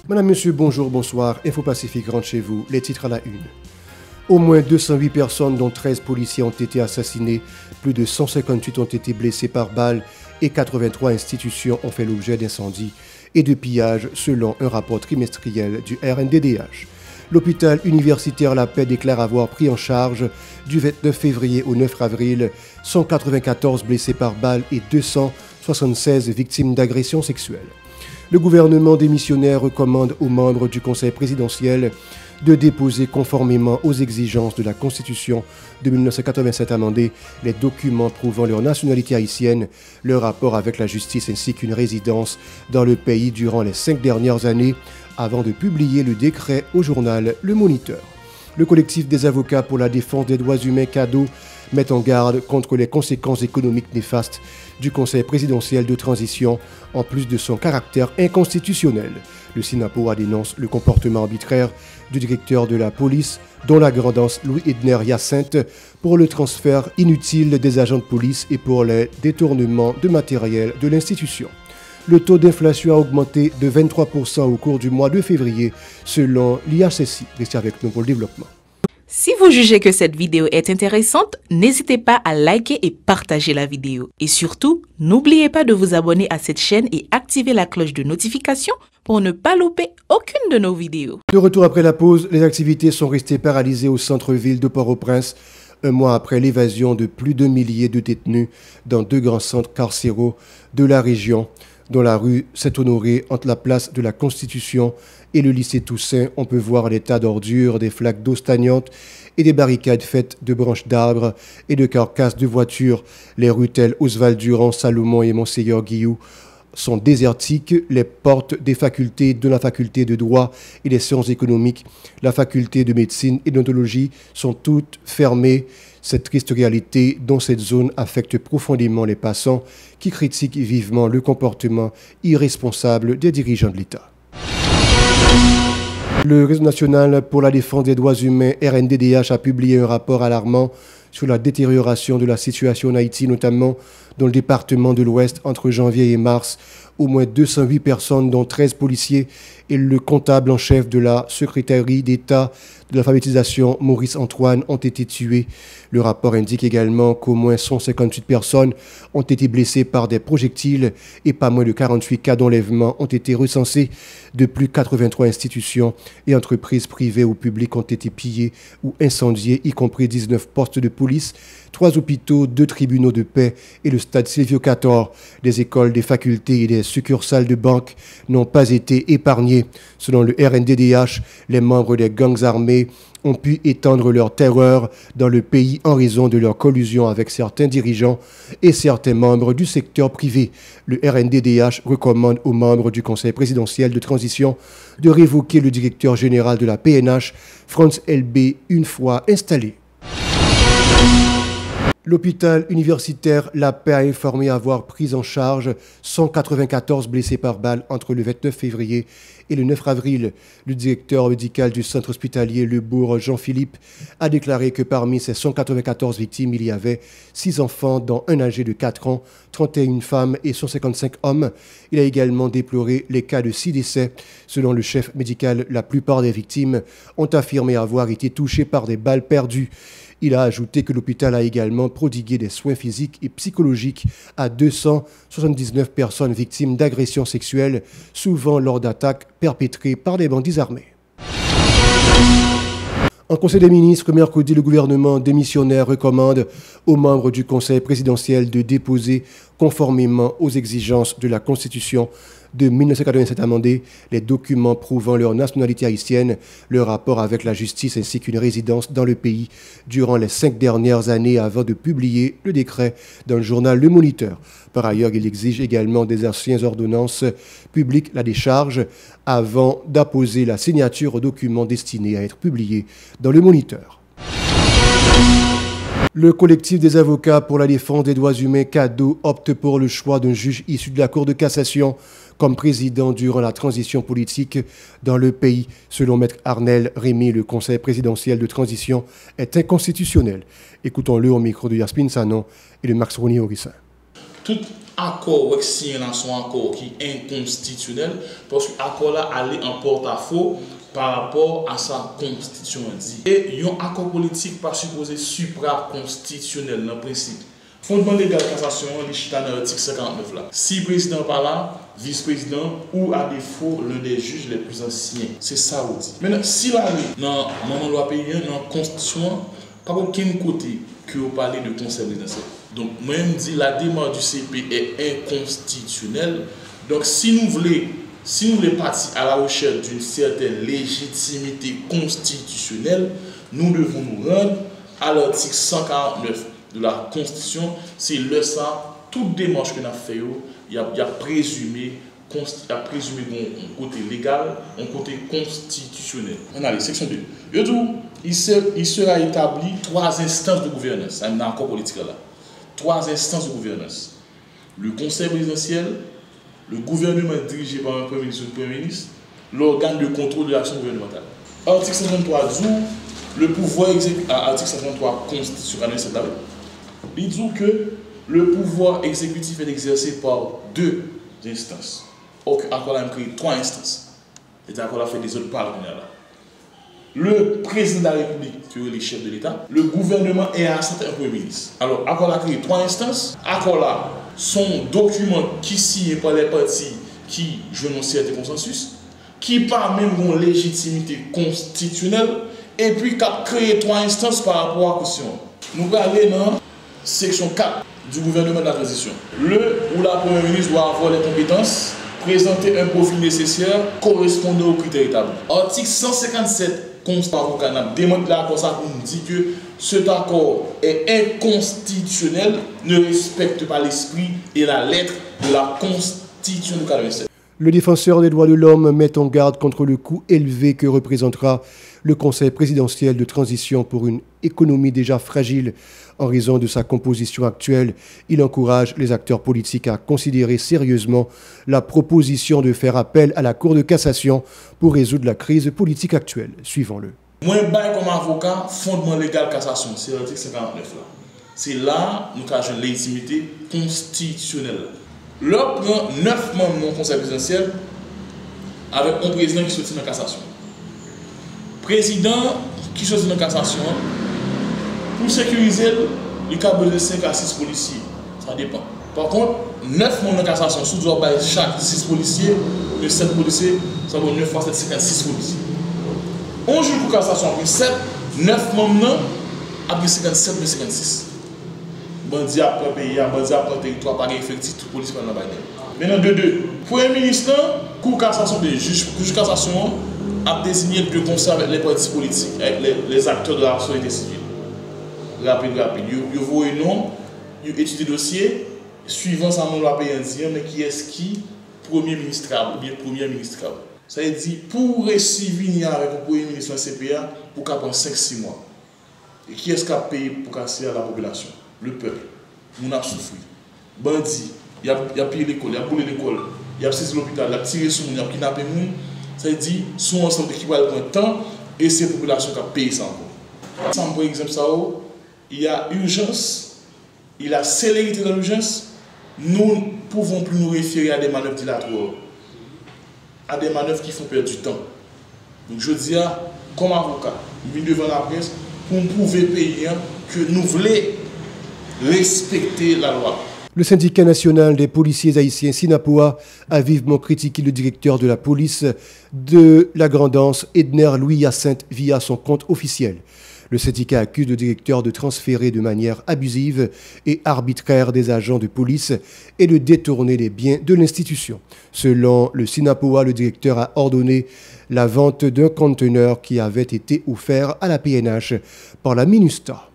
Madame, Monsieur, bonjour, bonsoir. Info Pacifique rentre chez vous. Les titres à la une. Au moins 208 personnes, dont 13 policiers, ont été assassinés. Plus de 158 ont été blessés par balles et 83 institutions ont fait l'objet d'incendies et de pillages selon un rapport trimestriel du RNDDH. L'hôpital universitaire La Paix déclare avoir pris en charge du 29 février au 9 avril 194 blessés par balles et 276 victimes d'agressions sexuelles. Le gouvernement démissionnaire recommande aux membres du Conseil présidentiel de déposer conformément aux exigences de la Constitution de 1987 amendée les documents prouvant leur nationalité haïtienne, leur rapport avec la justice ainsi qu'une résidence dans le pays durant les 5 dernières années avant de publier le décret au journal Le Moniteur. Le collectif des avocats pour la défense des droits humains CADO met en garde contre les conséquences économiques néfastes du Conseil présidentiel de transition, en plus de son caractère inconstitutionnel. Le SINAPOA dénonce le comportement arbitraire du directeur de la police, dont la grandance Louis Edner Hyacinthe, pour le transfert inutile des agents de police et pour les détournements de matériel de l'institution. Le taux d'inflation a augmenté de 23% au cours du mois de février, selon l'IHCSI. Restez avec nous pour le développement. Si vous jugez que cette vidéo est intéressante, n'hésitez pas à liker et partager la vidéo. Et surtout, n'oubliez pas de vous abonner à cette chaîne et activer la cloche de notification pour ne pas louper aucune de nos vidéos. De retour après la pause, les activités sont restées paralysées au centre-ville de Port-au-Prince, un mois après l'évasion de plus de milliers de détenus dans 2 grands centres carcéraux de la région, dont la rue Saint-Honoré entre la place de la Constitution et le lycée Toussaint. On peut voir des tas d'ordures, des flaques d'eau stagnantes et des barricades faites de branches d'arbres et de carcasses de voitures. Les rues telles Oswald Durand, Salomon et Monseigneur Guillou sont désertiques. Les portes des facultés de la faculté de droit et des sciences économiques, la faculté de médecine et d'odontologie sont toutes fermées. Cette triste réalité dans cette zone affecte profondément les passants qui critiquent vivement le comportement irresponsable des dirigeants de l'État. Le Réseau national pour la défense des droits humains, RNDDH, a publié un rapport alarmant sur la détérioration de la situation en Haïti, notamment dans le département de l'Ouest entre janvier et mars. Au moins 208 personnes, dont 13 policiers et le comptable en chef de la secrétaire d'État de l'alphabétisation, Maurice Antoine, ont été tués. Le rapport indique également qu'au moins 158 personnes ont été blessées par des projectiles et pas moins de 48 cas d'enlèvement ont été recensés. De plus, 83 institutions et entreprises privées ou publiques ont été pillées ou incendiées, y compris 19 postes de police, 3 hôpitaux, 2 tribunaux de paix et le stade Silvio Cator. Des écoles, des facultés et des succursales de banques n'ont pas été épargnées. Selon le RNDDH, les membres des gangs armés ont pu étendre leur terreur dans le pays en raison de leur collusion avec certains dirigeants et certains membres du secteur privé. Le RNDDH recommande aux membres du Conseil présidentiel de transition de révoquer le directeur général de la PNH, Franz Elbé, une fois installé. L'hôpital universitaire La Paix a informé avoir pris en charge 194 blessés par balle entre le 29 février et le 9 avril. Le directeur médical du centre hospitalier Le Bourg, Jean-Philippe, a déclaré que parmi ces 194 victimes, il y avait 6 enfants, dont un âgé de 4 ans, 31 femmes et 155 hommes. Il a également déploré les cas de 6 décès. Selon le chef médical, la plupart des victimes ont affirmé avoir été touchées par des balles perdues. Il a ajouté que l'hôpital a également prodigué des soins physiques et psychologiques à 279 personnes victimes d'agressions sexuelles, souvent lors d'attaques perpétrées par des bandits armés. En Conseil des ministres, mercredi, le gouvernement démissionnaire recommande aux membres du Conseil présidentiel de déposer, conformément aux exigences de la Constitution de 1987 amendée, les documents prouvant leur nationalité haïtienne, leur rapport avec la justice ainsi qu'une résidence dans le pays durant les 5 dernières années avant de publier le décret dans le journal Le Moniteur. Par ailleurs, il exige également des anciennes ordonnances publiques la décharge avant d'apposer la signature aux documents destinés à être publiés dans Le Moniteur. Le collectif des avocats pour la défense des droits humains CADO opte pour le choix d'un juge issu de la Cour de cassation comme président durant la transition politique dans le pays. Selon Maître Arnel Rémy, le Conseil présidentiel de transition est inconstitutionnel. Écoutons-le au micro de Yasmine Sanon et de Max Rony Horissin. tout accord signé dans son accord qui est inconstitutionnel, parce que l'accord là allait en porte-à-faux par rapport à sa constitution dit. Et un accord politique pas supposé supra-constitutionnel dans le principe. Fondement légal cassation, les chita dans l'article 59 là. Si le président pas là, vice-président ou à défaut l'un des juges les plus anciens. C'est ça on dit. Maintenant, si là, dans la loi paysan, dans la constitution, pas aucun côté que vous parlez de conseil présidentiel. Donc, moi-même dis la démarche du CP est inconstitutionnelle. Donc, si nous voulons partir à la recherche d'une certaine légitimité constitutionnelle, nous devons nous rendre à l'article 149 de la Constitution. C'est le ça, toute démarche que nous avons fait, il y a présumé un côté légal, un côté constitutionnel. On a les section 2. Il sera établi 3 instances de gouvernance. Ça un accord politique là. 3 instances de gouvernance. Le conseil présidentiel, le gouvernement dirigé par un premier ministre ou un premier ministre, l'organe de contrôle de l'action gouvernementale. Article 53 dit le pouvoir exécutif, article 53 constitutionnel, il dit que le pouvoir exécutif est exercé par 2 instances. Or, l'accord a créé 3 instances. Et l'accord a fait des autres parlementaires là. Le président de la République, qui est le chef de l'État, le gouvernement est asserté un premier ministre. Alors, l'accord a créé 3 instances. L'accord là, son document qui signé par les partis qui jouent un certain consensus, qui par même une légitimité constitutionnelle, et puis qui a créé 3 instances par rapport à la question. Nous allons aller dans la section 4 du gouvernement de la transition. Le ou la première ministre doit avoir les compétences, présenter un profil nécessaire correspondant aux critères établis. Article 157 constat au Canada démontre là comme ça pour nous dit que cet accord est inconstitutionnel, ne respecte pas l'esprit et la lettre de la Constitution du 87. Le défenseur des droits de l'homme met en garde contre le coût élevé que représentera le Conseil présidentiel de transition pour une économie déjà fragile en raison de sa composition actuelle. Il encourage les acteurs politiques à considérer sérieusement la proposition de faire appel à la Cour de cassation pour résoudre la crise politique actuelle. Suivons-le. Moi, comme avocat, fondement légal cassation, c'est l'article 59 là. C'est là nous avons une légitimité constitutionnelle. Là, on prend 9 membres du Conseil présidentiel avec un président qui sortit dans la cassation. Président qui sortit dans la cassation, pour sécuriser, il y a besoin de 5 à 6 policiers. Ça dépend. Par contre, 9 membres de la cassation, sous chaque 6 policiers, de 7 policiers, ça vaut 9 fois 7, 56 policiers. On joue pour cassation après 7, 9 membres après 57, 56. Bandi après pays, bandi après territoire, pas effectif, tout police dans la bagarre. Maintenant, de 2. Premier ministre, Cour cassation des juges, juge cassation a désigné le conseil avec les partis politiques, avec les acteurs de la société civile. Rapide. Vous voyez non, vous étudiez le dossier, suivant ça, nous l'avons dit, mais qui est-ce qui premier ministre ou bien premier ministre. Ça veut dire, pour venir avec le premier ministre de la CPA, pour qu'il prenne 5-6 mois. Et qui est-ce qui a payé pour casser à la population? Le peuple. On a souffert. Bandit, il a pillé l'école, il a boulé l'école, il a saisi l'hôpital, il a tiré sur le monde, il a kidnappé le monde. Ça veut dire, son ensemble qui va prendre temps et c'est la population qui a payé ça encore. Par exemple, ça, il y a urgence, il y a célérité dans l'urgence. Nous ne pouvons plus nous référer à des manœuvres dilatoires, à des manœuvres qui font perdre du temps. Donc je dis, comme avocat, je viens devant la presse pour prouver payer que nous voulons respecter la loi. Le syndicat national des policiers haïtiens Sinapoa a vivement critiqué le directeur de la police de la Grand'Anse, Edner Louis-Hyacinthe, via son compte officiel. Le syndicat accuse le directeur de transférer de manière abusive et arbitraire des agents de police et de détourner les biens de l'institution. Selon le Sinapoa, le directeur a ordonné la vente d'un conteneur qui avait été offert à la PNH par la MINUSTA.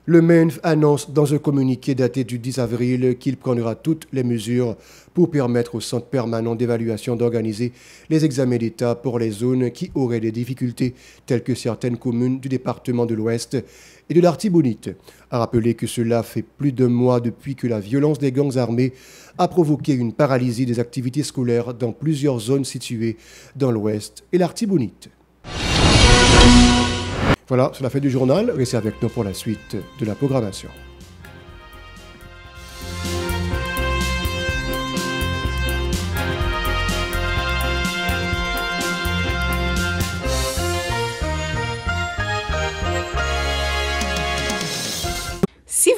Le MENF annonce dans un communiqué daté du 10 avril qu'il prendra toutes les mesures pour permettre au Centre permanent d'évaluation d'organiser les examens d'État pour les zones qui auraient des difficultés, telles que certaines communes du département de l'Ouest et de l'Artibonite. A rappelé que cela fait plus d'un mois depuis que la violence des gangs armés a provoqué une paralysie des activités scolaires dans plusieurs zones situées dans l'Ouest et l'Artibonite. Voilà, c'est la fin du journal. Restez avec nous pour la suite de la programmation.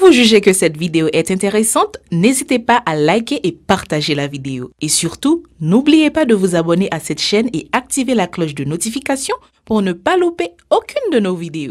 vous jugez que cette vidéo est intéressante, n'hésitez pas à liker et partager la vidéo. Et surtout, n'oubliez pas de vous abonner à cette chaîne et activer la cloche de notification pour ne pas louper aucune de nos vidéos.